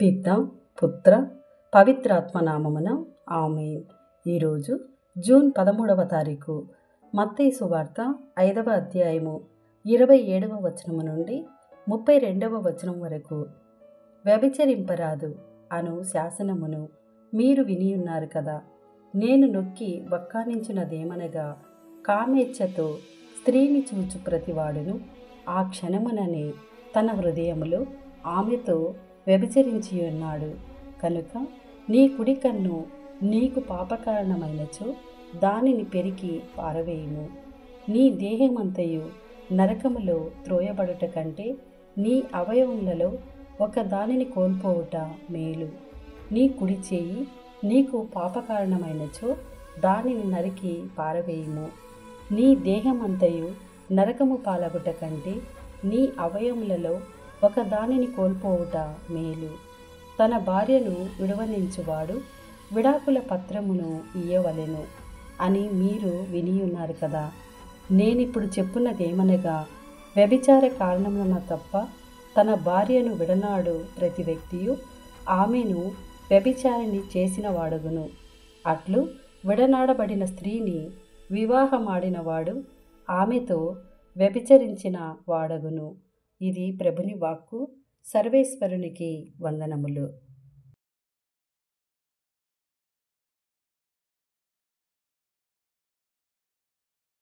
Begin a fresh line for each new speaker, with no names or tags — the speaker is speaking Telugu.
పిత పుత్ర పవిత్రాత్మ నామమున ఆమేన్. ఈరోజు జూన్ 13వ తారీఖు. మత్తయి సువార్త 5వ అధ్యాయము 27వ వచనము నుండి 32వ వచనం వరకు. వ్యభిచరింపరాదు అను శాసనమును మీరు వినియున్నారు కదా. నేను నొక్కి వక్కానించినదేమనగా, కామేచ్ఛతో స్త్రీని చూచు ప్రతివాడును ఆ క్షణముననే తన హృదయములో ఆమెతో వ్యభిచరించి ఉన్నాడు. కనుక నీ కుడి కన్ను నీకు పాపకారణమైనచో దానిని పెరికి పారవేయుము. నీ దేహమంతయు నరకములో త్రోయబడుట కంటే నీ అవయవములలో ఒక దానిని కోల్పోవుట మేలు. నీ కుడి చేయి నీకు పాపకారణమైనచో దానిని నరికి పారవేయుము. నీ దేహమంతయు నరకము పాలగుట కంటే నీ అవయవములలో ఒక దానిని కోల్పోవుట మేలు. తన భార్యను విడవనించువాడు విడాకుల పత్రమును ఇయ్యవలెను అని మీరు వినియున్నారు కదా. నేనిప్పుడు చెప్పున్నదేమనగా, వ్యభిచార కారణమున తప్ప తన భార్యను విడనాడు ప్రతి వ్యక్తియు ఆమెను వ్యభిచారిణి చేసిన వాడగును. అట్లు విడనాడబడిన స్త్రీని వివాహమాడినవాడు ఆమెతో వ్యభిచరించిన వాడగును. ఇది ప్రభుని వాక్కు. సర్వేశ్వరునికి వందనములు.